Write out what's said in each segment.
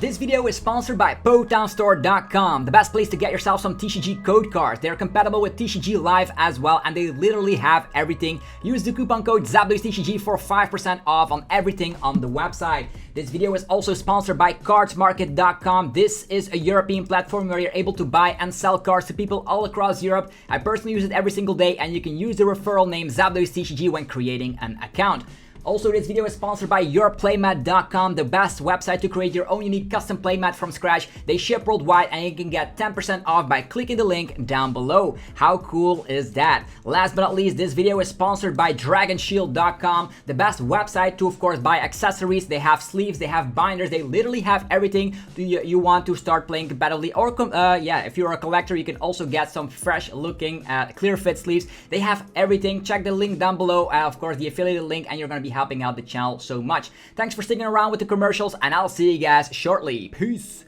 This video is sponsored by PotownStore.com, the best place to get yourself some TCG code cards. They're compatible with TCG Live as well, and they literally have everything. Use the coupon code ZapDoesTCG for 5% off on everything on the website. This video is also sponsored by CardsMarket.com. This is a European platform where you're able to buy and sell cards to people all across Europe. I personally use it every single day, and you can use the referral name ZapDoesTCG when creating an account. Also, this video is sponsored by YourPlaymat.com, the best website to create your own unique custom playmat from scratch. They ship worldwide and you can get 10% off by clicking the link down below. How cool is that? Last but not least, this video is sponsored by DragonShield.com, the best website to, of course, buy accessories. They have sleeves, they have binders, they literally have everything you want to start playing competitively. Or, if you're a collector, you can also get some fresh looking clear fit sleeves. They have everything. Check the link down below, of course, the affiliated link, and you're going to be helping out the channel so much. Thanks for sticking around with the commercials, and I'll see you guys shortly. Peace.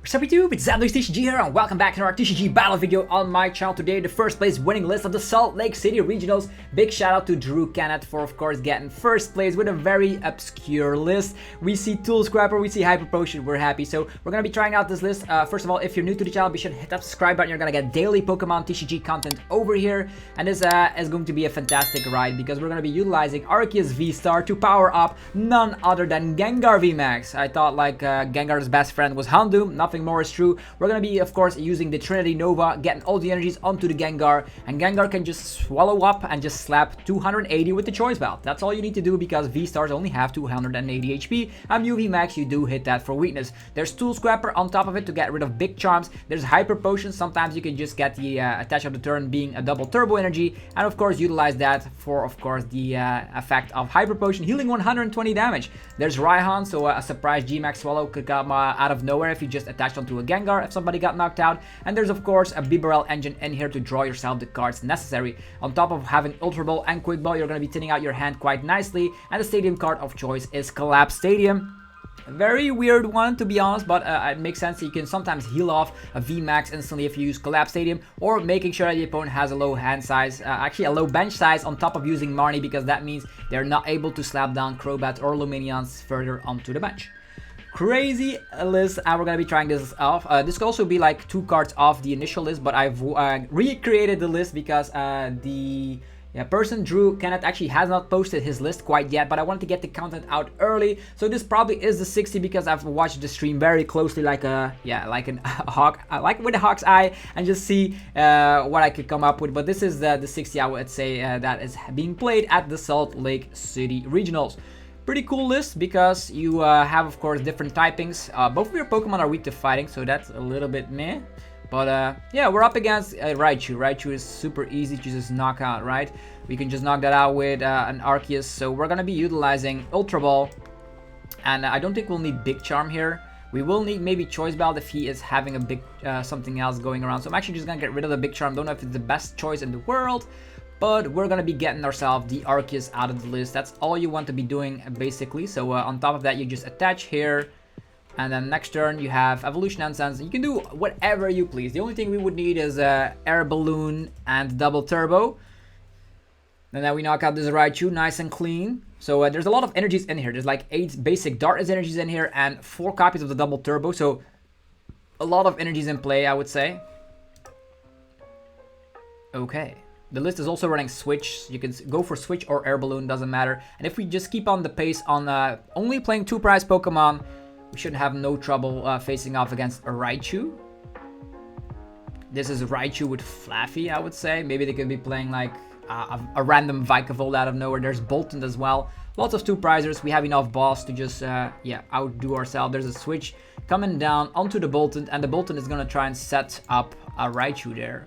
Sup YouTube, it's ZapDoesTCG here, and welcome back to our TCG battle video on my channel. Today, the first place winning list of the Salt Lake City Regionals. Big shout out to Drew Kennett for, of course, getting first place with a very obscure list. We see Tool Scrapper, we see Hyper Potion, we're happy. So we're gonna be trying out this list. First of all, if you're new to the channel, be sure to hit that subscribe button. You're gonna get daily Pokemon TCG content over here, and this is going to be a fantastic ride because we're gonna be utilizing Arceus VSTAR to power up none other than Gengar VMAX. I thought like Gengar's best friend was Houndoom. Nothing more is true. We're gonna be, of course, using the Trinity Nova, getting all the energies onto the Gengar, and Gengar can just swallow up and just slap 280 with the Choice Belt. That's all you need to do because V-Stars only have 280 HP, and Mew VMAX, you do hit that for weakness. There's Tool Scrapper on top of it to get rid of big charms. There's Hyper Potion. Sometimes you can just get the attach of the turn being a double turbo energy, and of course utilize that for, of course, the effect of Hyper Potion, healing 120 damage. There's Raihan, so a surprise G-Max swallow could come out of nowhere if you just attach onto a Gengar if somebody got knocked out. And there's, of course, a Bibarel engine in here to draw yourself the cards necessary. On top of having Ultra Ball and Quick Ball, you're going to be thinning out your hand quite nicely. And the stadium card of choice is Collapse Stadium. A very weird one, to be honest, but it makes sense. You can sometimes heal off a VMAX instantly if you use Collapse Stadium, or making sure that the opponent has a low hand size, actually a low bench size on top of using Marnie, because that means they're not able to slap down Crobats or Luminions further onto the bench. Crazy list, and we're gonna be trying this off. This could also be like 2 cards off the initial list, but I've recreated the list because the person Drew Kennett actually has not posted his list quite yet, but I wanted to get the content out early. So this probably is the 60 because I've watched the stream very closely, like a hawk, like with a hawk's eye, and just see what I could come up with. But this is the 60 I would say that is being played at the Salt Lake City Regionals. Pretty cool list because you have, of course, different typings. Both of your Pokemon are weak to fighting, so that's a little bit meh. But yeah, we're up against Raichu. Raichu is super easy to just knock out, right? We can just knock that out with an Arceus. So we're going to be utilizing Ultra Ball. And I don't think we'll need Big Charm here. We will need maybe Choice Belt if he is having a big something else going around. So I'm actually just going to get rid of the Big Charm. Don't know if it's the best choice in the world, but we're going to be getting ourselves the Arceus out of the list. That's all you want to be doing, basically. So on top of that, you just attach here. And then next turn, you have Evolution Nonsense. You can do whatever you please. The only thing we would need is Air Balloon and Double Turbo. And then we knock out this Raichu, nice and clean. So there's a lot of energies in here. There's like 8 basic Darkness energies in here and 4 copies of the Double Turbo. So a lot of energies in play, I would say. Okay. The list is also running Switch. You can go for Switch or Air Balloon, doesn't matter. And if we just keep on the pace on only playing 2 prize Pokemon, we should have no trouble facing off against a Raichu. This is Raichu with Flaaffy, I would say. Maybe they could be playing like a random Vikavolt out of nowhere. There's Bolton as well. Lots of 2 prizers. We have enough boss to just outdo ourselves. There's a Switch coming down onto the Bolton, and the Bolton is going to try and set up a Raichu there.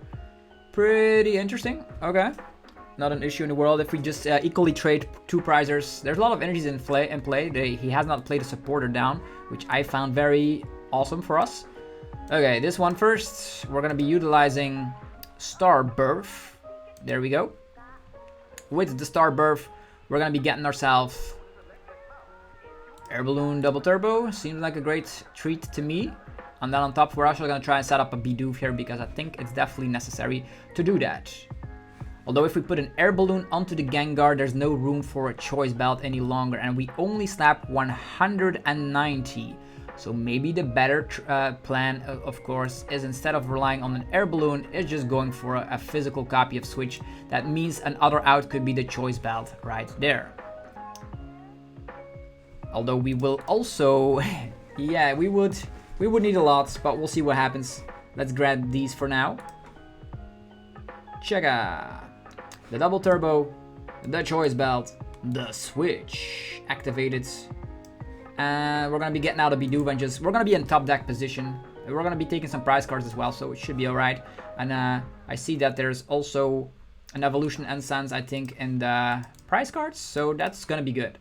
Pretty interesting. Okay. Not an issue in the world if we just equally trade 2 prizers. There's a lot of energies in play. He has not played a supporter down, which I found very awesome for us. Okay, this one first. We're going to be utilizing Starbirth. There we go. With the Starbirth, we're going to be getting ourselves Air Balloon Double Turbo. Seems like a great treat to me. And then on top, we're actually going to try and set up a Bidoof here because I think it's definitely necessary to do that. Although if we put an air balloon onto the Gengar, there's no room for a choice belt any longer. And we only slap 190. So maybe the better plan, of course, is instead of relying on an air balloon, is just going for a physical copy of Switch. That means another out could be the choice belt right there. Although we will also, yeah, we would need a lot, but we'll see what happens. Let's grab these for now. Chega. The double turbo, the choice belt, the Switch activated. And we're gonna be getting out of Bidoof and we're gonna be in top deck position. We're gonna be taking some prize cards as well, so it should be alright. And I see that there's also an evolution Ensigns, I think, in the prize cards, so that's gonna be good.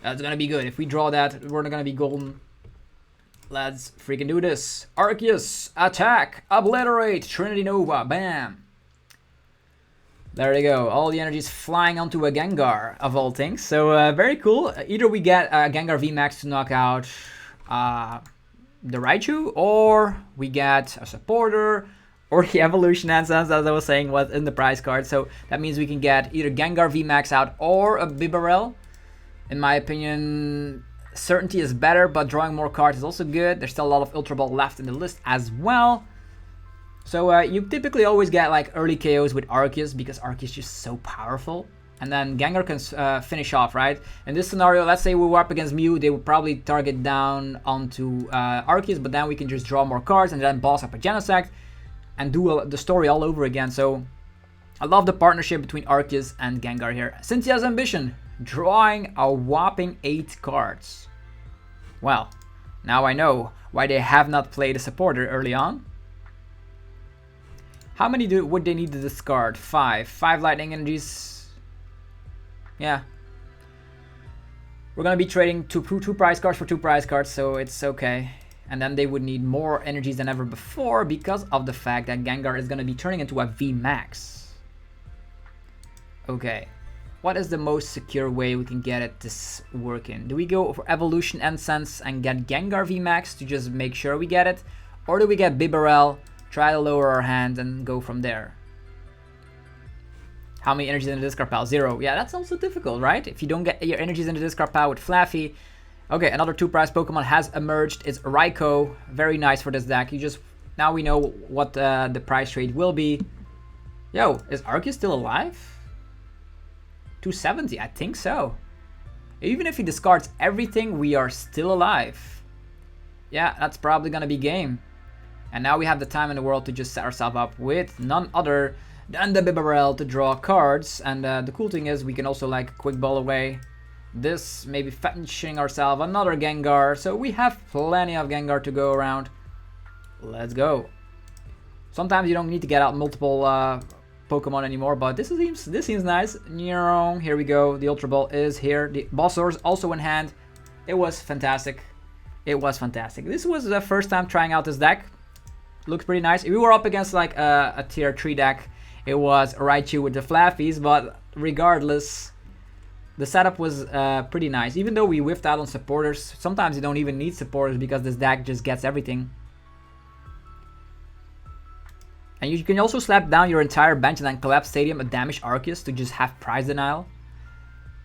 That's gonna be good. If we draw that, we're gonna be golden. Let's freaking do this. Arceus, attack, obliterate, Trinity Nova, bam. There you go, all the energy is flying onto a Gengar, of all things. So very cool. Either we get a Gengar VMAX to knock out the Raichu, or we get a supporter, or the evolution Ensigns, as I was saying, was in the prize card. So that means we can get either Gengar VMAX out or a Bibarel. In my opinion, certainty is better, but drawing more cards is also good. There's still a lot of Ultra Ball left in the list as well. So you typically always get like early KOs with Arceus because Arceus is just so powerful. And then Gengar can finish off, right? In this scenario, let's say we were up against Mew, they would probably target down onto Arceus, but then we can just draw more cards and then boss up a Genesect and do the story all over again. So I love the partnership between Arceus and Gengar here. Cynthia's Ambition, drawing a whopping 8 cards. Well, now I know why they have not played a supporter early on. How many would they need to discard? 5. 5 lightning energies. Yeah. We're gonna be trading two prize cards for 2 prize cards, so it's okay. And then they would need more energies than ever before because of the fact that Gengar is gonna be turning into a VMAX. Okay. What is the most secure way we can get it to work in? Do we go for Evolution Ensigns and get Gengar VMAX to just make sure we get it? Or do we get Bibarel, try to lower our hand and go from there? How many energies in the discard pile? 0. Yeah, that's also difficult, right? If you don't get your energies in the discard pile with Flaaffy. Okay, another 2 prize Pokemon has emerged. It's Raichu. Very nice for this deck. Now we know what the prize trade will be. Yo, is Arceus still alive? 270, I think so. Even if he discards everything, we are still alive. Yeah, that's probably gonna be game. And now we have the time in the world to just set ourselves up with none other than the Bibarel to draw cards. And the cool thing is we can also like quick ball away this, maybe fetching ourselves another Gengar. So we have plenty of Gengar to go around. Let's go. Sometimes you don't need to get out multiple Pokemon anymore, but this seems nice. Here we go. The Ultra Ball is here. The Bulbasaur is also in hand. It was fantastic. It was fantastic. This was the first time trying out this deck. Looks pretty nice. If we were up against like a tier 3 deck, it was Raichu with the Flaaffys, but regardless, the setup was pretty nice. Even though we whiffed out on supporters, sometimes you don't even need supporters because this deck just gets everything. And you can also slap down your entire bench and then collapse Stadium and damage Arceus to just have prize denial.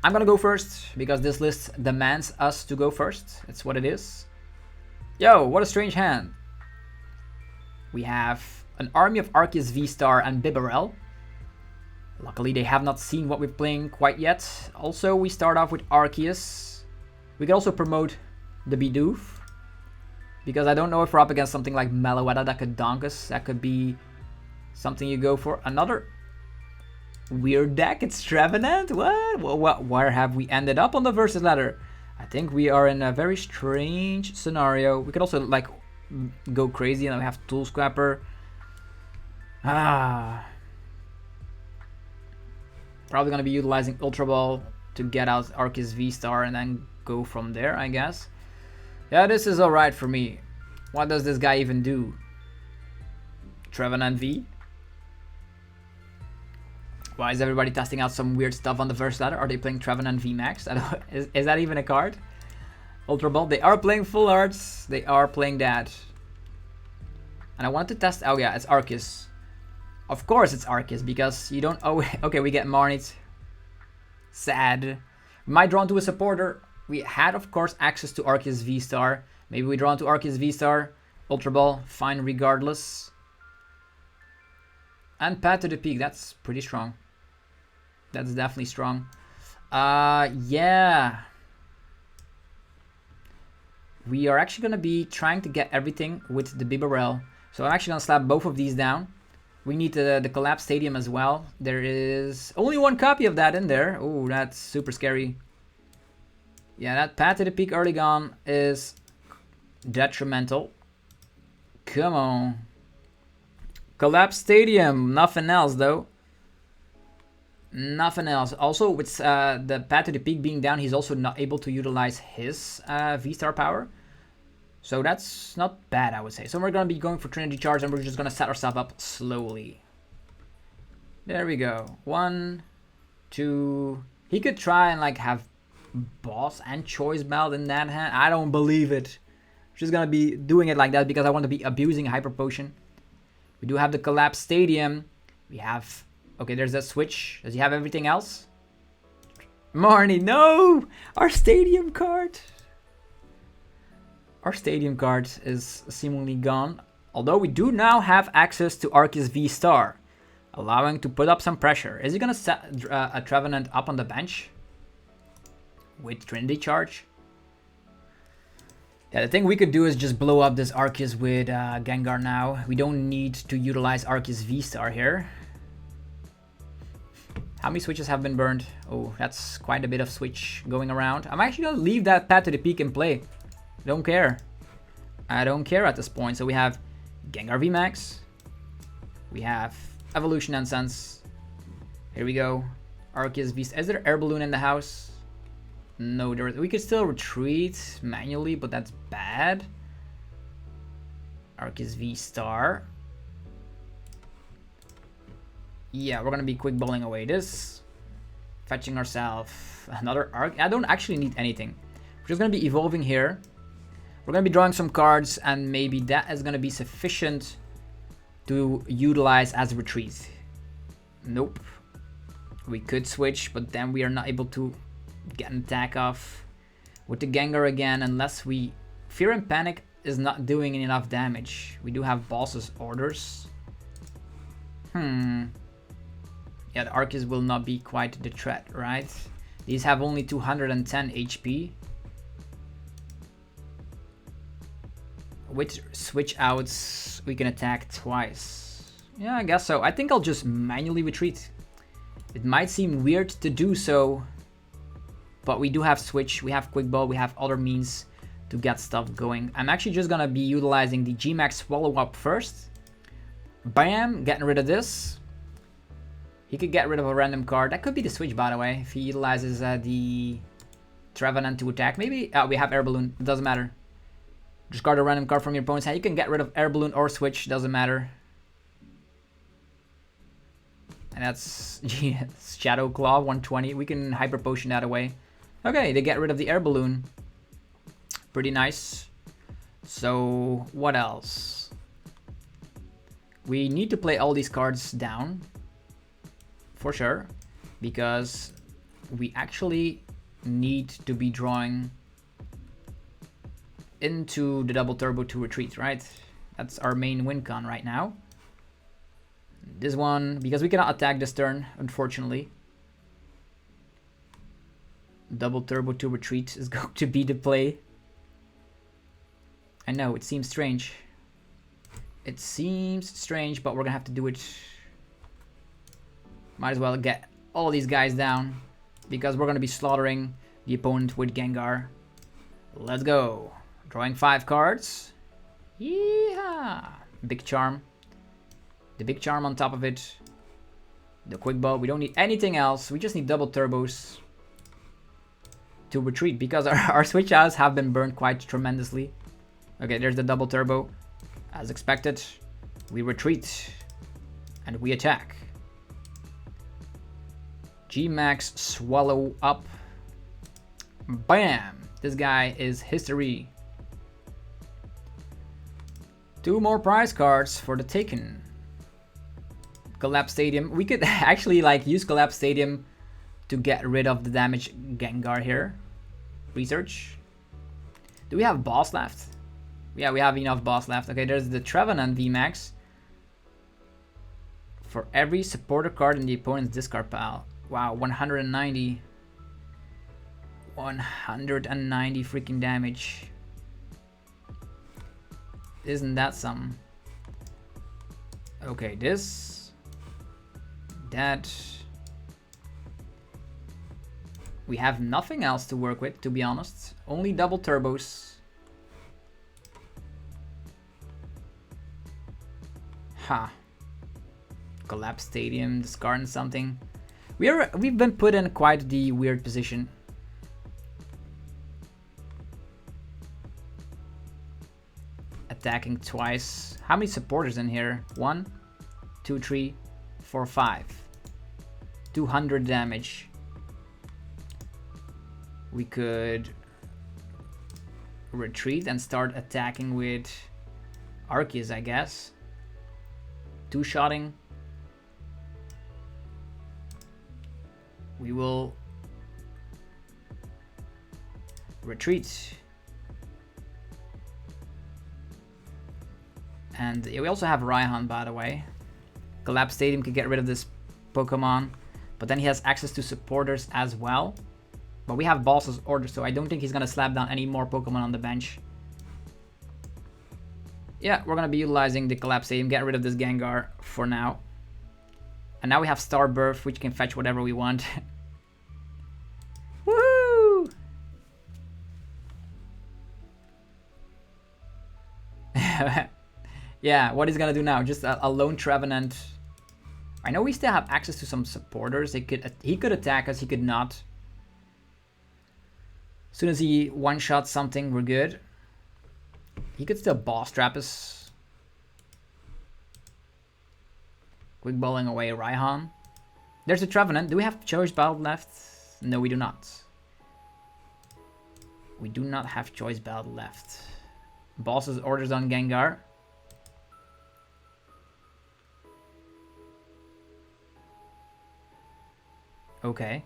I'm gonna go first because this list demands us to go first. It's what it is. Yo, what a strange hand. We have an army of Arceus VSTAR and Bibarel. Luckily, they have not seen what we're playing quite yet. Also, we start off with Arceus. We can also promote the Bidoof, because I don't know if we're up against something like Meloetta that could donk us. That could be something you go for. Another weird deck. It's Trevenant. What? Where have we ended up on the versus ladder? I think we are in a very strange scenario. We could also like go crazy and we have Tool Scrapper. Probably gonna be utilizing Ultra Ball to get out Arceus VSTAR and then go from there, I guess. Yeah, this is alright for me. What does this guy even do? Trevenant V? Why is everybody testing out some weird stuff on the verse ladder? Are they playing Trevenant VMAX? Is that even a card? Ultra Ball, they are playing Full Arts. They are playing that. And I want to test, oh yeah, it's Arceus. Of course it's Arceus, because you don't, oh, okay, we get Marnie. Sad. We might draw into a supporter. We had, of course, access to Arceus VSTAR. Maybe we draw into Arceus VSTAR. Ultra Ball, fine regardless. And Path to the Peak, that's pretty strong. That's definitely strong. Yeah. We are actually going to be trying to get everything with the Bibarel. So I'm actually going to slap both of these down. We need the collapsed stadium as well. There is only one copy of that in there. Oh, that's super scary. Yeah, that Path to the Peak early gone is detrimental. Come on. Collapsed stadium. Nothing else, though. Nothing else. Also, with the Path to the Peak being down, he's also not able to utilize his V-Star power. So that's not bad, I would say. So we're going to be going for Trinity Charge, and we're just going to set ourselves up slowly. There we go. 1, 2. He could try and like have Boss and Choice Belt in that hand. I don't believe it. I'm just going to be doing it like that because I want to be abusing Hyper Potion. We do have the Collapsed Stadium. We have... Okay, there's that switch. Does he have everything else? Marnie, no! Our Stadium card! Our Stadium card is seemingly gone. Although we do now have access to Arceus VSTAR, allowing to put up some pressure. Is he going to set a Trevenant up on the bench? With Trinity Charge? Yeah, the thing we could do is just blow up this Arceus with Gengar now. We don't need to utilize Arceus VSTAR here. How many switches have been burned? Oh, that's quite a bit of switch going around. I'm actually going to leave that Path to the Peak in play. Don't care. I don't care at this point. So we have Gengar VMAX. We have Evolution Incense. Here we go. Arceus VSTAR. Is there Air Balloon in the house? No, we could still retreat manually, but that's bad. Arceus VSTAR. Yeah, we're gonna be quick bowling away this. Fetching ourselves another Arc. I don't actually need anything. We're just gonna be evolving here. We're gonna be drawing some cards, and maybe that is gonna be sufficient to utilize as retreat. Nope. We could switch, but then we are not able to get an attack off with the Gengar again, unless we... Fear and Panic is not doing enough damage. We do have Boss's Orders. Yeah, the Arceus will not be quite the threat, right? These have only 210 HP. With switch outs, we can attack twice. Yeah, I guess so. I think I'll just manually retreat. It might seem weird to do so, but we do have switch, we have quick ball, we have other means to get stuff going. I'm actually just gonna be utilizing the GMAX Swallow Up first. Bam, getting rid of this. He could get rid of a random card. That could be the switch, by the way, if he utilizes the Trevenant to attack. Maybe we have Air Balloon. It doesn't matter. Discard a random card from your opponent's hand. You can get rid of Air Balloon or switch. Doesn't matter. And that's Shadow Claw 120. We can Hyper Potion that away. Okay, they get rid of the Air Balloon. Pretty nice. So what else? We need to play all these cards down. For sure, because we actually need to be drawing into the double turbo to retreat, right? That's our main win con right now. This one, because we cannot attack this turn, unfortunately. Double turbo to retreat is going to be the play. I know, it seems strange. It seems strange, but we're gonna have to do it. Might as well get all these guys down, because we're going to be slaughtering the opponent with Gengar. Let's go. Drawing 5 cards. Yeah. Big Charm. The Big Charm on top of it. The Quick Bow. We don't need anything else. We just need double turbos to retreat, because our switch outs have been burned quite tremendously. Okay, there's the double turbo. As expected, we retreat and we attack. GMAX Swallow Up. Bam! This guy is history. 2 more prize cards for the taken. Collapse Stadium. We could actually like use Collapse Stadium to get rid of the damage Gengar here. Research. Do we have boss left? Yeah, we have enough boss left. Okay, there's the Trevenant VMAX. For every supporter card in the opponent's discard pile. Wow, 190. 190 freaking damage. Isn't that some? Okay, this. That. We have nothing else to work with, to be honest. Only double turbos. Ha. Collapse Stadium, discarding something. We've been put in quite the weird position. Attacking twice. How many supporters in here? 1, 2, 3, 4, 5. 200 damage. We could retreat and start attacking with Arceus, I guess. 2-shotting. We will retreat. And we also have Raihan, by the way. Collapse Stadium could get rid of this Pokemon, but then he has access to supporters as well. But we have Boss's Order, so I don't think he's gonna slap down any more Pokemon on the bench. Yeah, we're gonna be utilizing the Collapse Stadium, get rid of this Gengar for now. And now we have Starbirth, which can fetch whatever we want. Woo! Yeah, what he's gonna do now? Just a lone Trevenant. I know we still have access to some supporters. He could attack us, he could not. As soon as he one-shots something, we're good. He could still boss trap us. Quick bowling away Raihan. There's a Trevenant. Do we have Choice Belt left? No, we do not. We do not have Choice Belt left. Boss's Orders on Gengar. Okay.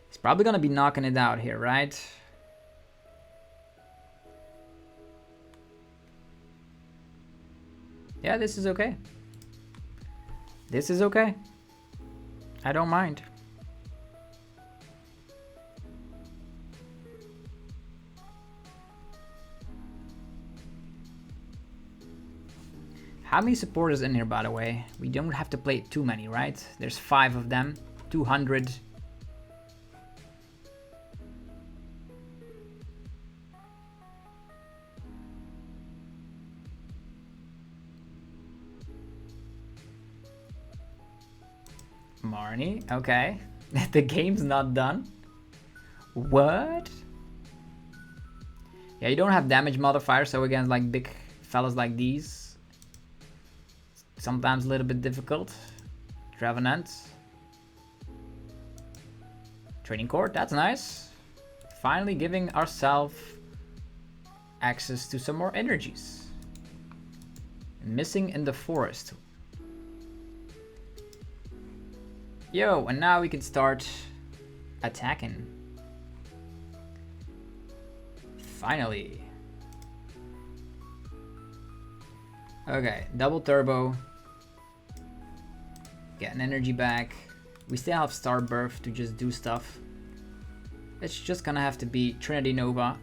He's probably gonna be knocking it out here, right? Yeah, this is okay. This is okay. I don't mind. How many supporters in here, by the way? We don't have to play too many, right? There's 5 of them. 200. Marnie, okay. The game's not done. What? Yeah, you don't have damage modifier, so against like big fellas like these, sometimes a little bit difficult. Trevenant. Training court, that's nice. Finally giving ourselves access to some more energies. Missing in the forest. Yo, and now we can start attacking. Finally. Okay, double turbo. Get an energy back. We still have Starbirth to just do stuff. It's just gonna have to be Trinity Nova.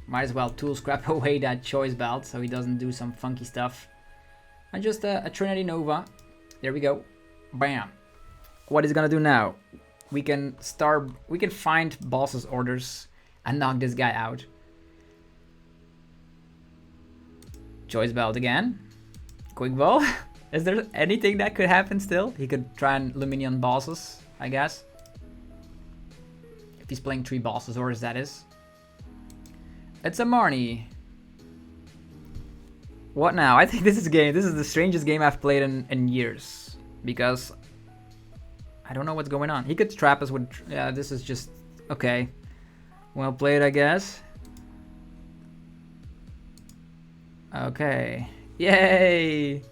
Might as well tool scrap away that Choice Belt so he doesn't do some funky stuff. And just a Trinity Nova. There we go. Bam. What he's gonna do now? We can find Boss's Orders and knock this guy out. Choice Belt again. Quick ball. Is there anything that could happen still? He could try and Luminion Bosses, I guess. If he's playing 3 Boss's Orders, that is. It's a Marnie. What now? I think this is the strangest game I've played in years. Because I don't know what's going on. He could trap us with... Yeah, this is just Okay. Well played, I guess. Okay. Yay!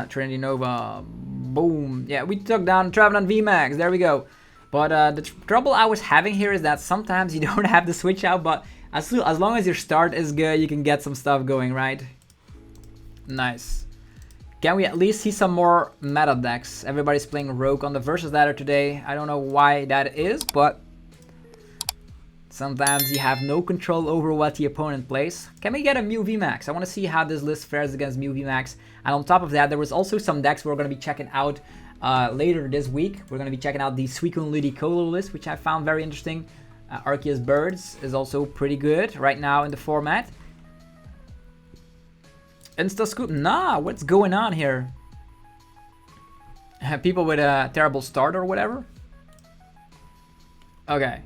Trinity Nova. Boom. Yeah, we took down Trevenant VMAX. There we go. But the trouble I was having here is that sometimes you don't have the switch out, but as long as your start is good, you can get some stuff going, right? Nice. Can we at least see some more meta decks? Everybody's playing Rogue on the versus ladder today. I don't know why that is, but sometimes you have no control over what the opponent plays. Can we get a Mew VMAX? I want to see how this list fares against Mew VMAX. And on top of that, there was also some decks we're going to be checking out later this week. We're going to be checking out the Suicune Ludicolo list, which I found very interesting. Arceus Birds is also pretty good right now in the format. Insta-scoop? Nah, what's going on here? People with a terrible start or whatever? Okay.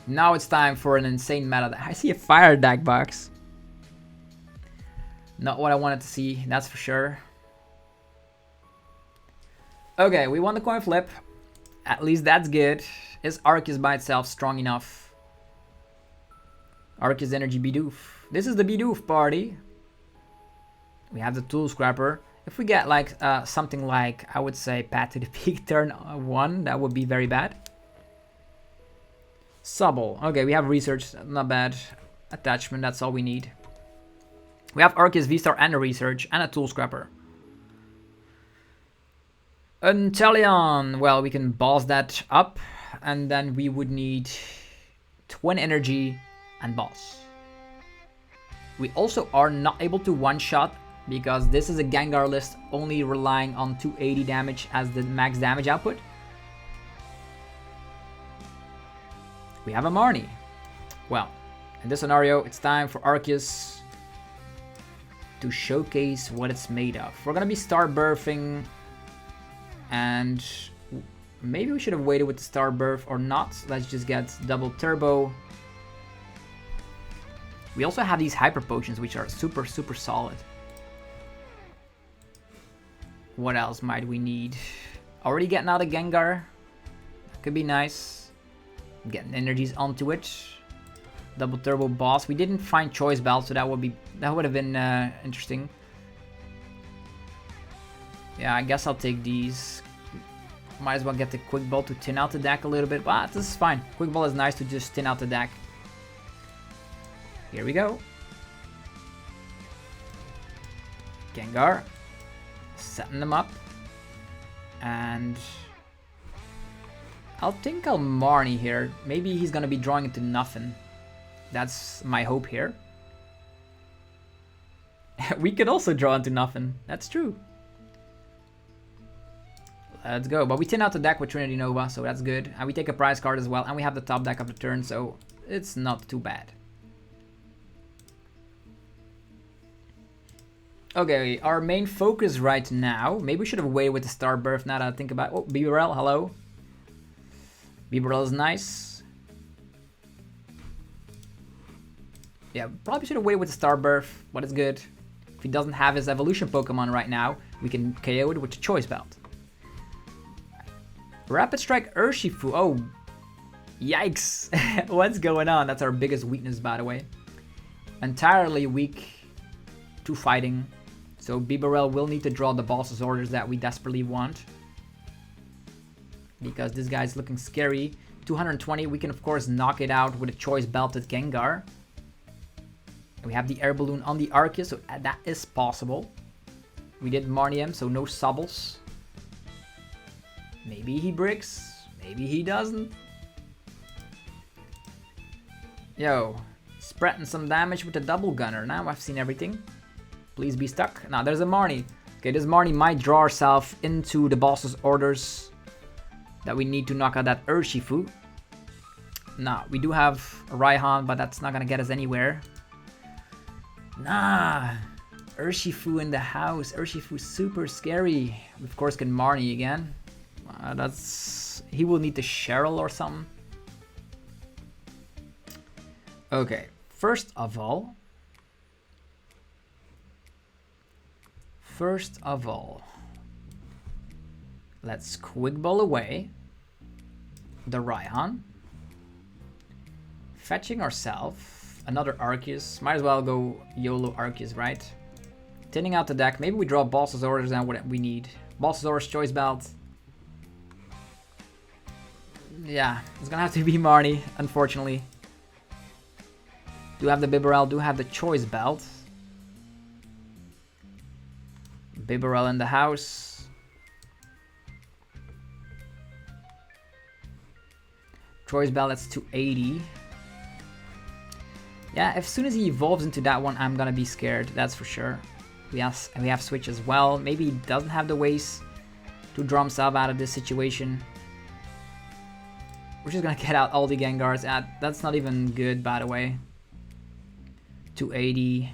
Now it's time for an insane meta deck. I see a fire deck box. Not what I wanted to see, that's for sure. Okay, we won the coin flip. At least that's good. Is Arceus by itself strong enough? Arceus Energy Bidoof. This is the Bidoof party. We have the Tool Scrapper. If we get like something like, I would say, Path to the Peak turn 1, that would be very bad. Subble. Okay, we have Research, not bad. Attachment, that's all we need. We have Arceus VSTAR and a Research and a Tool Scrapper. Inteleon. Well, we can boss that up. And then we would need Twin Energy and Boss. We also are not able to one-shot because this is a Gengar list only relying on 280 damage as the max damage output. We have a Marnie. Well, in this scenario, it's time for Arceus to showcase what it's made of. We're gonna be Starbirthing, and maybe we should have waited with the Starbirth or not. Let's just get double turbo. We also have these Hyper Potions, which are super, super solid. What else might we need? Already getting out a Gengar. That could be nice. Getting energies onto it. Double turbo boss. We didn't find choice belt, so that would have been interesting. Yeah, I guess I'll take these. Might as well get the quick ball to thin out the deck a little bit. But this is fine. Quick ball is nice to just thin out the deck. Here we go. Gengar. Setting them up. And I'll think I'll Marnie here. Maybe he's gonna be drawing into nothing. That's my hope here. We could also draw into nothing. That's true. Let's go. But we thin out the deck with Trinity Nova, so that's good. And we take a prize card as well. And we have the top deck of the turn, so it's not too bad. Okay, our main focus right now. Maybe we should have waited with the Starbirth now that I think about it. Oh, Bibarel, hello. Bibarel is nice. Yeah, probably should have waited with the Starbirth, but it's good. If he doesn't have his evolution Pokemon right now, we can KO it with the Choice Belt. Rapid Strike Urshifu. Oh, yikes. What's going on? That's our biggest weakness, by the way. Entirely weak to fighting. So Bibarel will need to draw the boss's orders that we desperately want. Because this guy's looking scary. 220, we can of course knock it out with a Choice Belted Gengar. We have the Air Balloon on the Arceus, so that is possible. We did Marnie him, so no Subbles. Maybe he bricks, maybe he doesn't. Yo, spreading some damage with the Double Gunner. Now I've seen everything. Please be stuck. Now there's a Marnie. Okay, this Marnie might draw herself into the boss's orders that we need to knock out that Urshifu. Nah, we do have a Raihan, but that's not gonna get us anywhere. Nah, Urshifu in the house. Urshifu's super scary. We of course can Marnie again. He will need the Cheryl or something. Okay, first of all, let's Quick Ball away the Raihan. Fetching ourselves. Another Arceus. Might as well go YOLO Arceus, right? Thinning out the deck. Maybe we draw Balsasaurus and what we need. Balsasaurus, Choice Belt. Yeah, it's gonna have to be Marnie, unfortunately. Do have the Bibarel, do have the Choice Belt. Bibarel in the house. Choice Belt, that's 280. Yeah, as soon as he evolves into that one, I'm gonna be scared, that's for sure. We have Switch as well. Maybe he doesn't have the ways to draw himself out of this situation. We're just gonna get out all the Gengars. That's not even good, by the way. 280.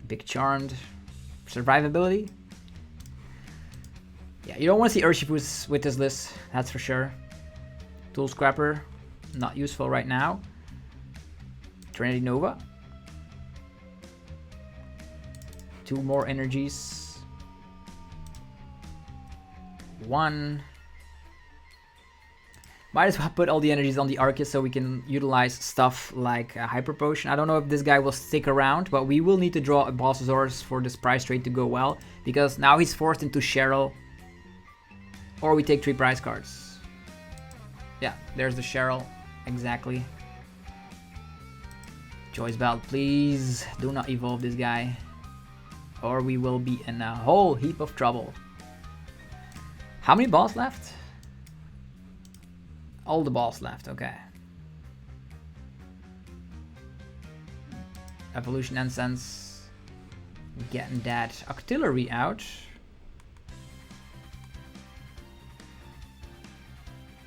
Big Charmed. Survivability. Yeah, you don't want to see Urshifus with this list, that's for sure. Tool Scrapper, not useful right now. Trinity Nova. 2 more energies. 1. Might as well put all the energies on the Arceus so we can utilize stuff like Hyper Potion. I don't know if this guy will stick around, but we will need to draw a Balsasaurus for this price trade to go well, because now he's forced into Cheryl, or we take 3 prize cards. Yeah, there's the Cheryl, exactly. Choice Belt, please do not evolve this guy, or we will be in a whole heap of trouble. How many balls left? All the balls left, okay. Evolution Incense. Getting that Octillery out.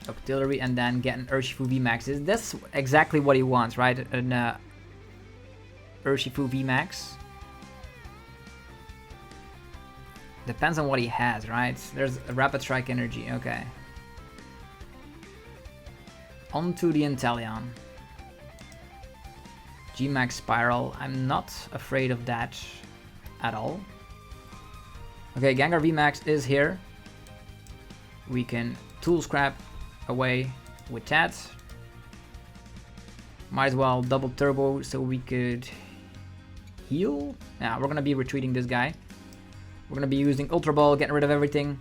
Octillery and then getting Urshifu VMAX. That's exactly what he wants, right? An Urshifu VMAX. Depends on what he has, right? There's a Rapid Strike Energy, okay. Onto the Inteleon. G-Max Spiral. I'm not afraid of that at all. Okay, Gengar VMAX is here. We can Tool Scrap away with that. Might as well double turbo so we could heal. Yeah, we're gonna be retreating this guy. We're gonna be using Ultra Ball, getting rid of everything.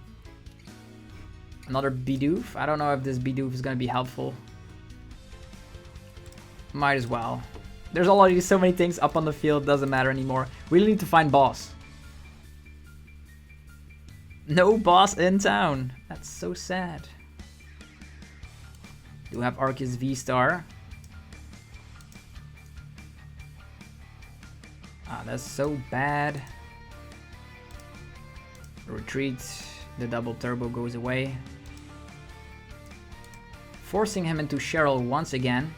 Another Bidoof. I don't know if this Bidoof is gonna be helpful. Might as well. There's already so many things up on the field, doesn't matter anymore. We really need to find boss. No boss in town. That's so sad. Do have Arceus VSTAR. Ah, that's so bad. Retreat. The double turbo goes away. Forcing him into Cheryl once again.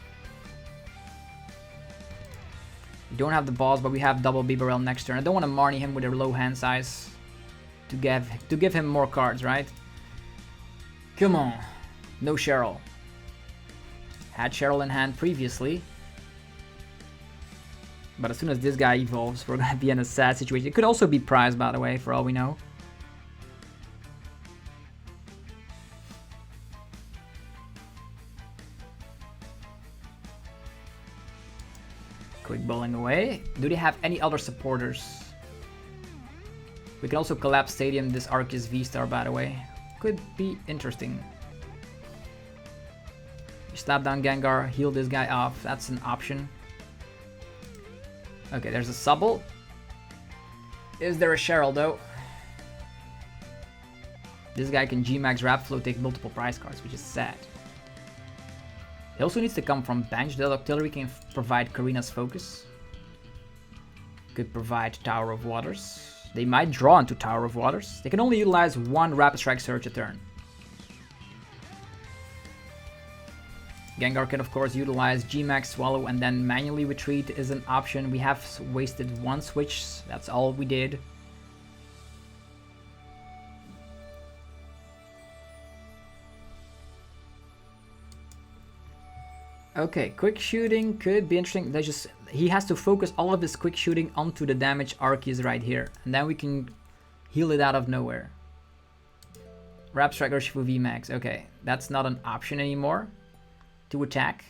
We don't have the balls, but we have double Bibarel next turn. I don't want to Marnie him with a low hand size to give him more cards, right? Come on. No Cheryl. Had Cheryl in hand previously. But as soon as this guy evolves, we're going to be in a sad situation. It could also be prize, by the way, for all we know. Quick bowling away. Do they have any other supporters? We can also collapse Stadium, this Arceus VSTAR, by the way. Could be interesting. Slap down Gengar, heal this guy off. That's an option. Okay, there's a Subble. Is there a Cheryl, though? This guy can G-Max Rap Flow, take multiple prize cards, which is sad. He also needs to come from bench. The Octillery can provide Karina's Focus. Could provide Tower of Waters. They might draw into Tower of Waters. They can only utilize 1 Rapid Strike Surge a turn. Gengar can of course utilize G-Max Swallow and then manually retreat is an option. We have wasted 1 switch. That's all we did. Okay, quick shooting could be interesting. He has to focus all of his quick shooting onto the damage Arceus right here, and then we can heal it out of nowhere. Rap Strike Urshifu VMAX. Okay, that's not an option anymore. to attack.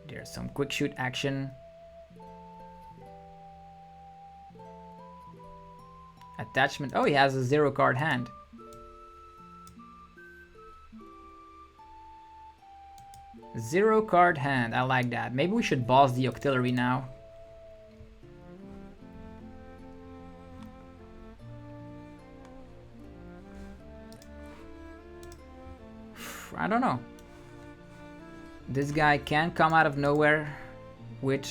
There's some quick shoot action. Attachment. Oh, he has a 0 card hand. Zero card hand. I like that. Maybe we should boss the Octillery now. I don't know. This guy can come out of nowhere with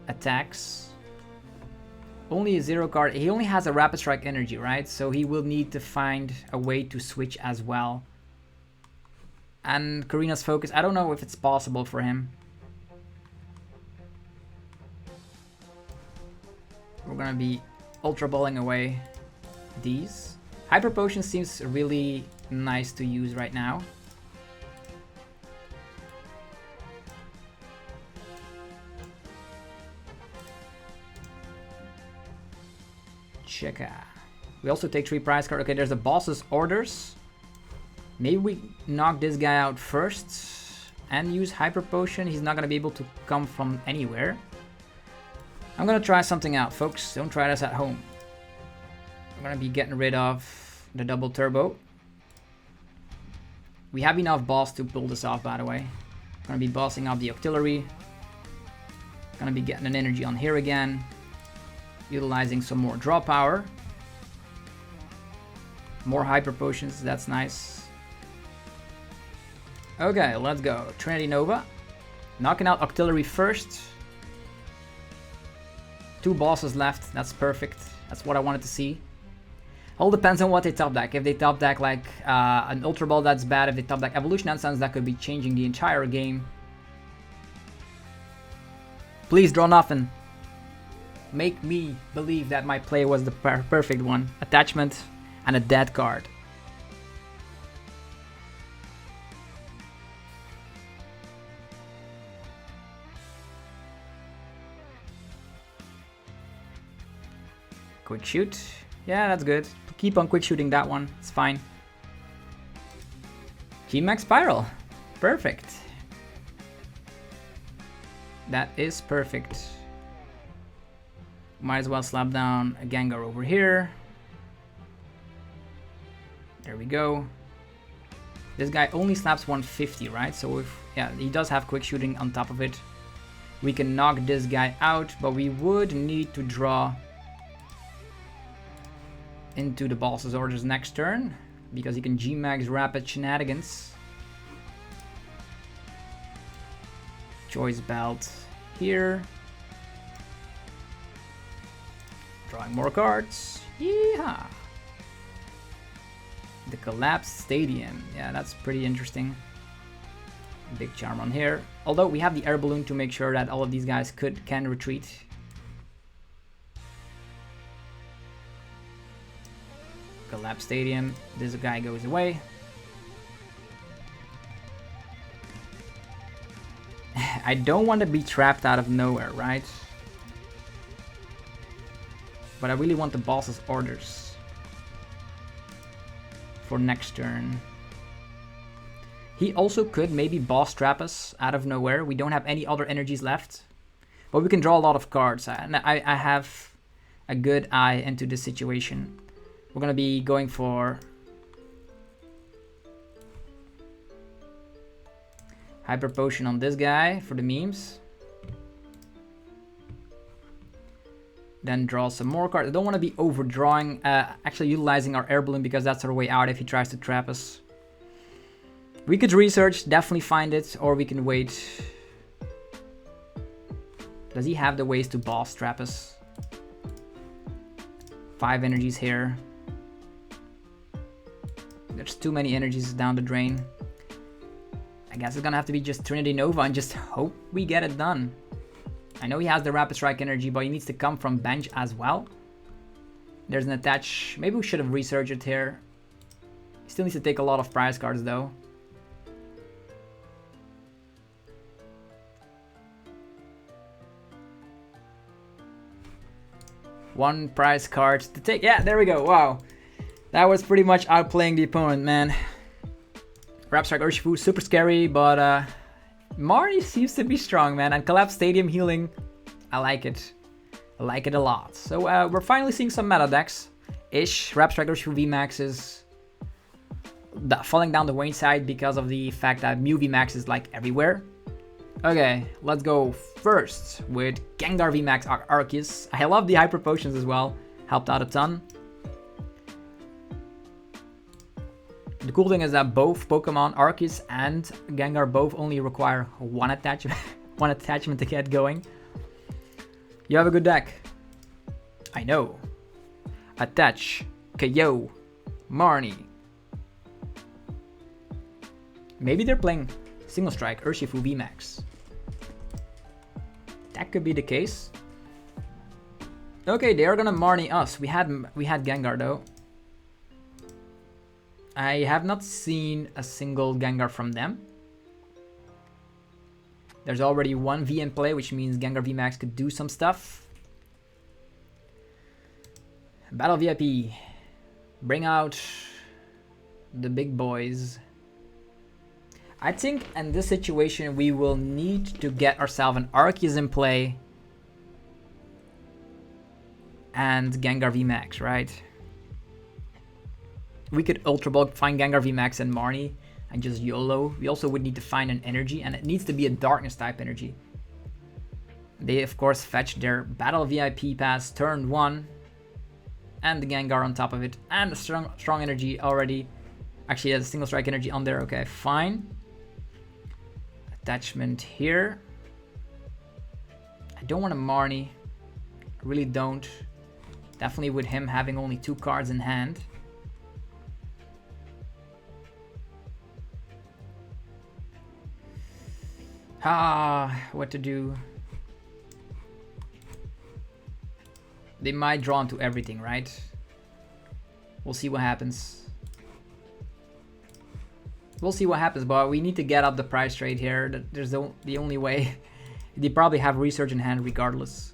attacks. Only a 0 card. He only has a Rapid Strike energy, right? So he will need to find a way to switch as well. And Karina's Focus, I don't know if it's possible for him. We're gonna be Ultra Balling away these. Hyper Potion seems really nice to use right now. Checker. We also take 3 prize cards. Okay, there's the boss's orders. Maybe we knock this guy out first and use Hyper Potion. He's not going to be able to come from anywhere. I'm going to try something out, folks. Don't try this at home. I'm going to be getting rid of the double turbo. We have enough boss to pull this off, by the way. Going to be bossing off the Octillery. Going to be getting an energy on here again. Utilizing some more draw power. More Hyper Potions, that's nice. Okay, let's go. Trinity Nova. Knocking out Octillery first. 2 bosses left. That's perfect. That's what I wanted to see. All depends on what they top deck. If they top deck like an Ultra Ball, that's bad. If they top deck Evolution Essence, that could be changing the entire game. Please draw nothing. Make me believe that my play was the perfect one. Attachment and a dead card. Quick shoot. Yeah, that's good. Keep on quick shooting that one. It's fine. VMAX Spiral. Perfect. That is perfect. Might as well slap down a Gengar over here. There we go. This guy only slaps 150, right? So if, yeah, he does have quick shooting on top of it. We can knock this guy out, but we would need to draw into the boss's orders next turn because he can VMAX Rapid Shenanigans. Choice Belt here. Drawing more cards. Yeehaw! The Collapsed Stadium. Yeah, that's pretty interesting. Big Charm on here. Although we have the Air Balloon to make sure that all of these guys can retreat. Collapsed Stadium. This guy goes away. I don't want to be trapped out of nowhere, right? But I really want the boss's orders for next turn. He also could maybe boss trap us out of nowhere. We don't have any other energies left. But we can draw a lot of cards. And I have a good eye into this situation. We're going to be going for Hyper Potion on this guy for the memes. Then draw some more cards. I don't want to be overdrawing, actually utilizing our Air Balloon because that's our way out if he tries to trap us. We could research, definitely find it, or we can wait. Does he have the ways to boss trap us? 5 energies here. There's too many energies down the drain. I guess it's gonna have to be just Trinity Nova and just hope we get it done. I know he has the Rapid Strike energy, but he needs to come from bench as well. There's an attach. Maybe we should have researched it here. He still needs to take a lot of prize cards though. 1 prize card to take. Yeah, there we go. Wow. That was pretty much outplaying the opponent, man. Rapstrike Urshifu, super scary, but Marnie seems to be strong, man. And Collapse Stadium healing, I like it. I like it a lot. So we're finally seeing some meta decks-ish. Rapstrike Urshifu VMAX is falling down the wayside because of the fact that Mew VMAX is like everywhere. Okay, let's go first with Gengar VMAX Arceus. I love the Hyper Potions as well. Helped out a ton. The cool thing is that both Pokemon, Arceus and Gengar, both only require one attachment to get going. You have a good deck. I know. Attach, KO, Marnie. Maybe they're playing Single Strike Urshifu VMAX. That could be the case. Okay, they are gonna Marnie us. We had Gengar though. I have not seen a single Gengar from them. There's already 1 V in play, which means Gengar VMAX could do some stuff. Battle VIP. Bring out the big boys. I think in this situation we will need to get ourselves an Arceus in play and Gengar VMAX, right? We could Ultra Bulk, find Gengar VMAX and Marnie and just YOLO. We also would need to find an energy, and it needs to be a Darkness type energy. They of course fetch their Battle VIP pass turn 1 and the Gengar on top of it, and a strong energy already. Actually has a Single Strike energy on there. Okay, fine. Attachment here. I don't want a Marnie. I really don't. Definitely with him having only 2 cards in hand. What to do? They might draw into everything, right? We'll see what happens. We'll see what happens, but we need to get up the price trade here. There's the only way. They probably have Research in hand regardless.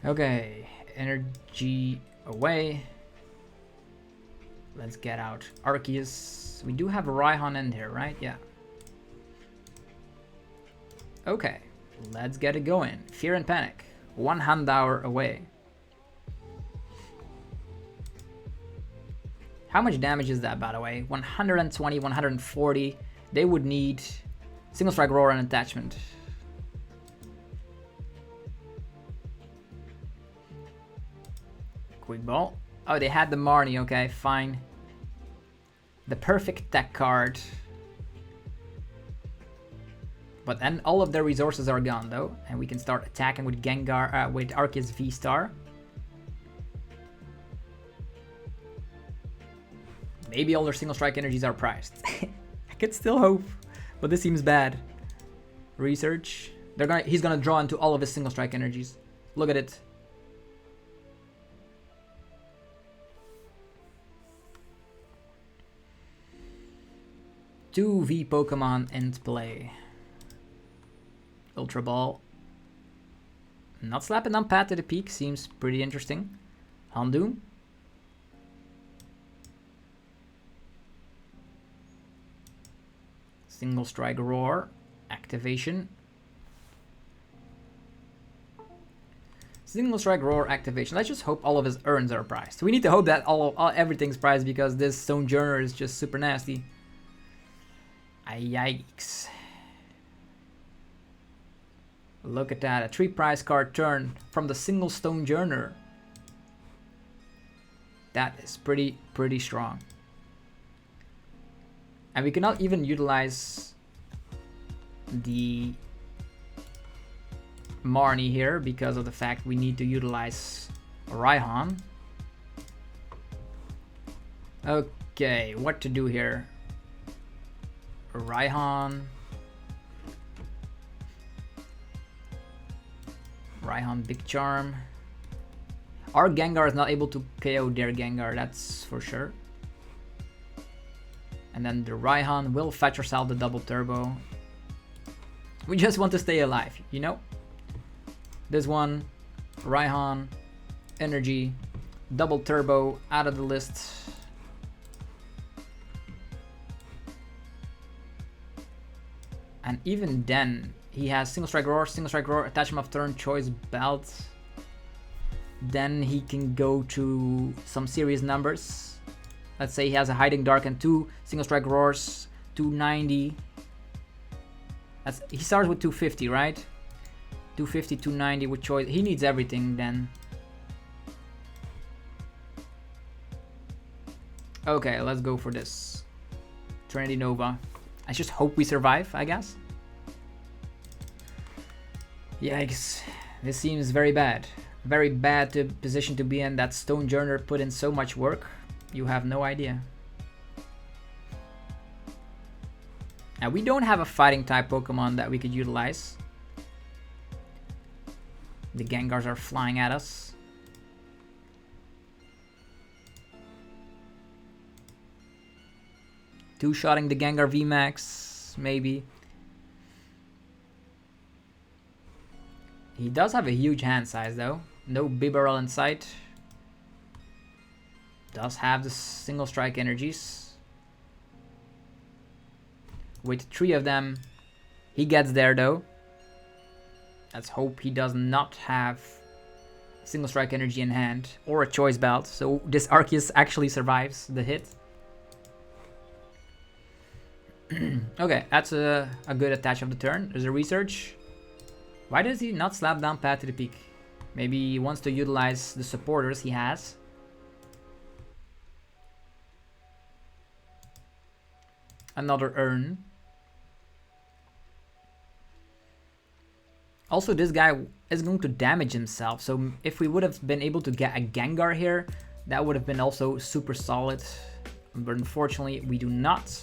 Okay, energy away. Let's get out Arceus. We do have a Raihan in here, right? Yeah. Okay, let's get it going. Fear and Panic. 1 Houndour away. How much damage is that, by the way? 120, 140. They would need Single Strike Roar and Attachment. Quick Ball. Oh, they had the Marnie. Okay, fine. The perfect tech card. But then all of their resources are gone though, and we can start attacking with Gengar, with Arceus VSTAR. Maybe all their Single Strike energies are priced. I could still hope, but this seems bad. Research. He's gonna draw into all of his Single Strike energies. Look at it. Two V Pokemon in play. Ultra Ball. Not slapping down Path to the Peak seems pretty interesting. Houndoom. Single Strike Roar. Activation. Single Strike Roar activation. Let's just hope all of his urns are priced. We need to hope that everything's priced because this Sojourner is just super nasty. Yikes. Look at that. A 3 prize card turn from the single Sojourner. That is pretty strong. And we cannot even utilize the Marnie here because of the fact we need to utilize Raihan. Okay, what to do here? Raihan, Big Charm. Our Gengar is not able to KO their Gengar, that's for sure. And then the Raihan will fetch herself the double turbo. We just want to stay alive, you know? This one, Raihan, Energy, Double Turbo out of the list. And even then, he has Single Strike Roar, Attachment of Turn, Choice Belt. Then he can go to some serious numbers. Let's say he has a Hiding Dark and 2 Single Strike Roars, 290. He starts with 250, right? 250, 290 with choice. He needs everything then. Okay, let's go for this. Trinity Nova. I just hope we survive, I guess. Yikes. This seems very bad. Very bad position to be in. That Stonejourner put in so much work. You have no idea. Now, we don't have a fighting type Pokemon that we could utilize. The Gengars are flying at us. Two-shotting the Gengar VMAX, maybe. He does have a huge hand size though. No Bibarel in sight. Does have the single strike energies. With 3 of them, he gets there though. Let's hope he does not have single strike energy in hand or a choice belt. So this Arceus actually survives the hit. Okay, that's a good attach of the turn. There's a research. Why does he not slap down Path to the Peak? Maybe he wants to utilize the supporters he has. Another urn. Also, this guy is going to damage himself. So if we would have been able to get a Gengar here, that would have been also super solid. But unfortunately, we do not.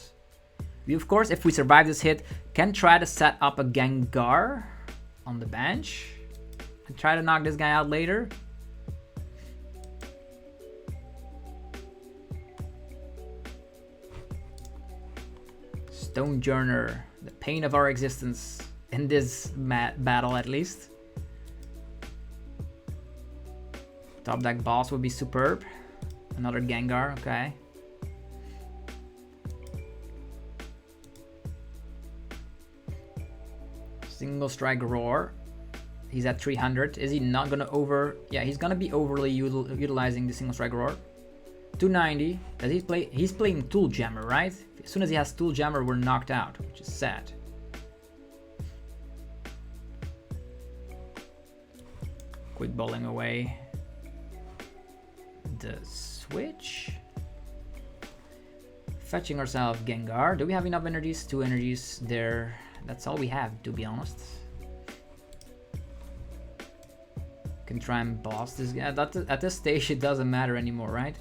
We, of course, if we survive this hit, can try to set up a Gengar on the bench and try to knock this guy out later. Stonejourner, the pain of our existence in this battle at least. Top deck boss would be superb. Another Gengar, okay. Single strike roar. He's at 300. Is he not gonna over? Yeah, he's gonna be overly utilizing the single strike roar. 290. Does he play? He's playing Tool Jammer, right? As soon as he has Tool Jammer, we're knocked out, which is sad. Quick bowling away. The switch. Fetching ourselves Gengar. Do we have enough energies? 2 energies there. That's all we have, to be honest. Can try and boss this guy. At this stage, it doesn't matter anymore, right?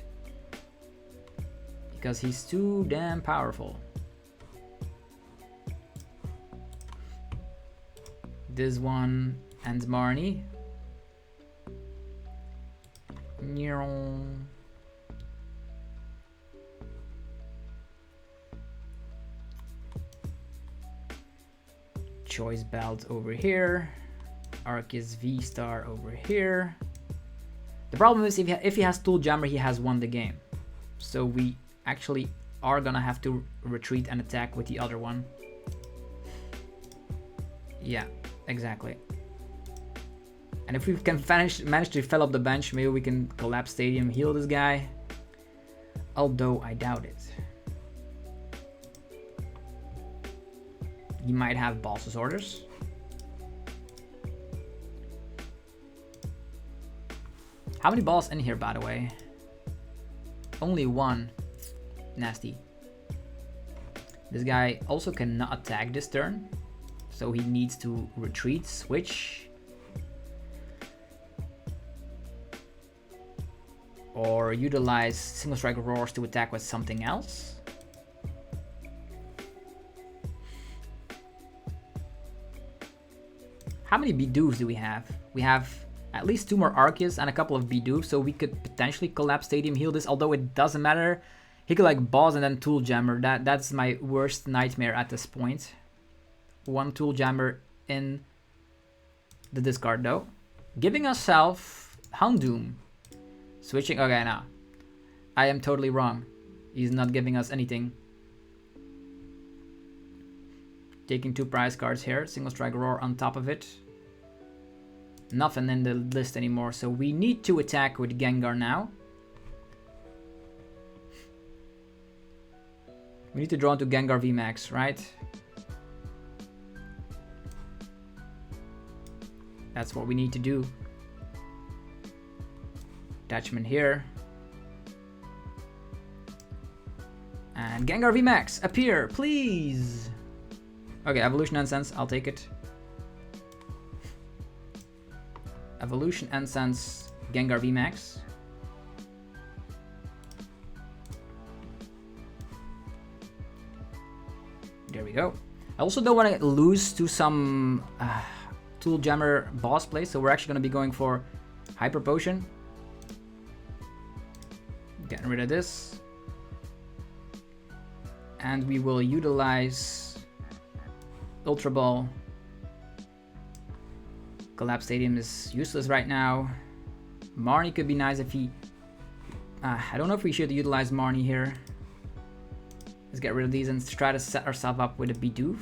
Because he's too damn powerful. This one ends Marnie. Choice belt over here. Arceus VSTAR over here. The problem is if he has Tool Jammer, he has won the game. So we actually are gonna have to retreat and attack with the other one. Yeah, exactly. And if we can manage to fill up the bench, maybe we can collapse Stadium, heal this guy. Although I doubt it. He might have boss's orders. How many balls in here, by the way? Only 1. Nasty. This guy also cannot attack this turn. So he needs to retreat, switch. Or utilize single strike roars to attack with something else. How many Bidoofs do we have? We have at least 2 more Arceus and a couple of Bidoofs, so we could potentially collapse Stadium, heal this, although it doesn't matter. He could like boss and then Tool Jammer. That's my worst nightmare at this point. 1 Tool Jammer in the discard though. Giving ourselves Houndoom. Switching, okay, now. I am totally wrong. He's not giving us anything. Taking 2 prize cards here. Single Strike Roar on top of it. Nothing in the list anymore, so we need to attack with Gengar now. We need to draw into Gengar VMAX, right? That's what we need to do. Attachment here. And Gengar VMAX, appear, please! Okay, Evolution Incense, I'll take it. Evolution Incense, Gengar VMAX. There we go. I also don't want to lose to some Tool Jammer boss play, so we're actually going to be going for Hyper Potion. Getting rid of this. And we will utilize Ultra Ball. Collapse Stadium is useless right now. Marnie could be nice if he... I don't know if we should utilize Marnie here. Let's get rid of these and try to set ourselves up with a Bidoof.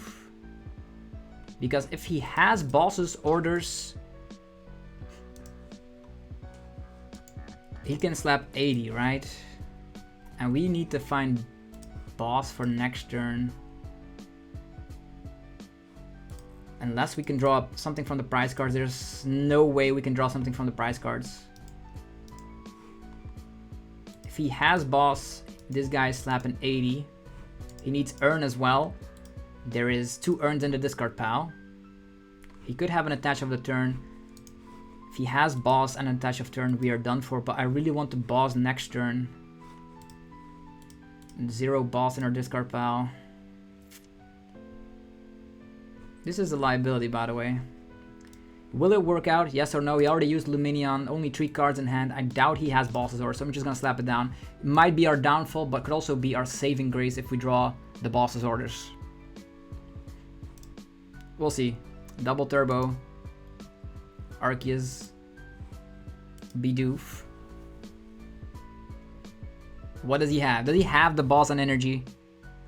Because if he has boss's orders, he can slap 80, right? And we need to find boss for next turn. Unless we can draw up something from the prize cards, there's no way we can draw something from the prize cards. If he has boss, this guy is slapping 80. He needs Urn as well. There is 2 Urns in the discard pile. He could have an attach of the turn. If he has boss and an attach of turn, we are done for. But I really want the boss next turn. 0 boss in our discard pile. This is a liability, by the way. Will it work out? Yes or no? He already used Lumineon, only 3 cards in hand. I doubt he has bosses or so I'm just gonna slap it down. It might be our downfall, but could also be our saving grace if we draw the boss's orders. We'll see. Double Turbo. Arceus. Bidoof. What does he have? Does he have the boss and energy?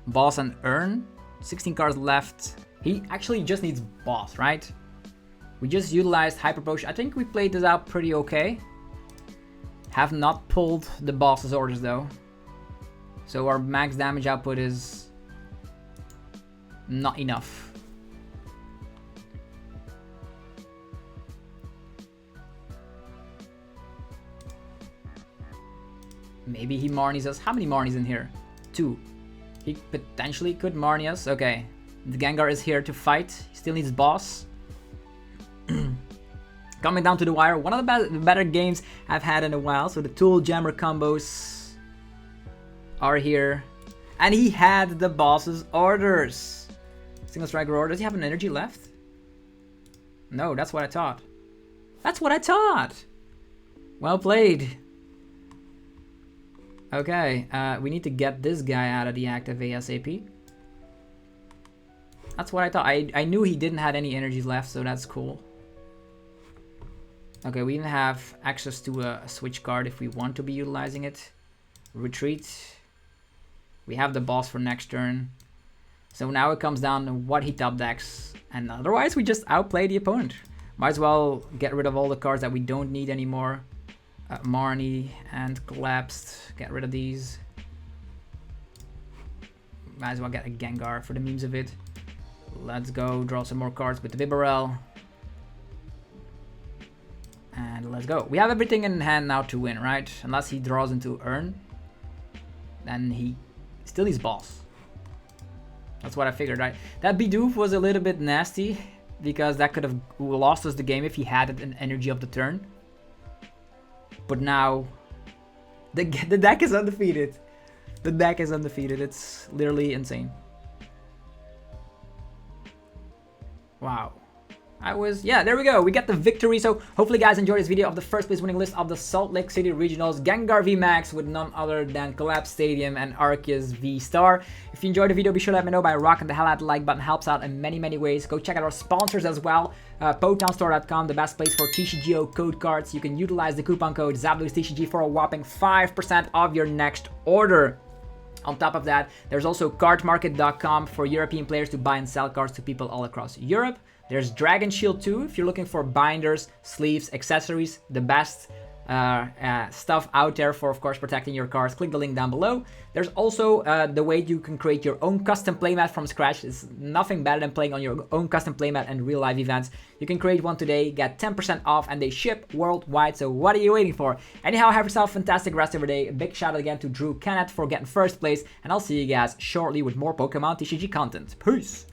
Boss and Urn? 16 cards left. He actually just needs boss, right? We just utilized Hyper Potion. I think we played this out pretty okay. Have not pulled the boss's orders though. So our max damage output is not enough. Maybe he Marnies us. How many Marnies in here? 2. He potentially could Marnie us. Okay. The Gengar is here to fight. He still needs boss. Coming down to the wire. One of the better games I've had in a while. So the Tool Jammer combos are here. And he had the boss's orders. Single Strike Roar. Does he have an energy left? No, that's what I thought. That's what I thought. Well played. Okay, we need to get this guy out of the active ASAP. That's what I thought. I knew he didn't have any energies left, so that's cool. Okay, we even have access to a switch card if we want to be utilizing it. Retreat. We have the boss for next turn. So now it comes down to what he top decks. And otherwise, we just outplay the opponent. Might as well get rid of all the cards that we don't need anymore. Marnie and Collapsed. Get rid of these. Might as well get a Gengar for the memes of it. Let's go draw some more cards with the Bibarel. And let's go. We have everything in hand now to win, right? Unless he draws into Urn. Then he still needs boss. That's what I figured, right? That Bidoof was a little bit nasty. Because that could have lost us the game if he had it in energy of the turn. But now, the deck is undefeated. The deck is undefeated. It's literally insane. Wow. Yeah, there we go. We got the victory. So hopefully guys enjoyed this video of the first place winning list of the Salt Lake City Regionals. Gengar VMAX with none other than Collapse Stadium and Arceus VSTAR. If you enjoyed the video, be sure to let me know by rocking the hell out of the like button. Helps out in many ways. Go check out our sponsors as well. PotownStore.com, the best place for TCGO code cards. You can utilize the coupon code TCG for a whopping 5% off your next order. On top of that, there's also cardmarket.com for European players to buy and sell cards to people all across Europe. There's Dragon Shield 2 if you're looking for binders, sleeves, accessories, the best stuff out there for, of course, protecting your cards. Click the link down below. There's also the way you can create your own custom playmat from scratch. It's nothing better than playing on your own custom playmat and real life events. You can create one today, get 10% off, and they ship worldwide. So what are you waiting for? Anyhow, have yourself a fantastic rest of your day. A big shout out again to Drew Kennett for getting first place, and I'll see you guys shortly with more Pokemon TCG content. Peace!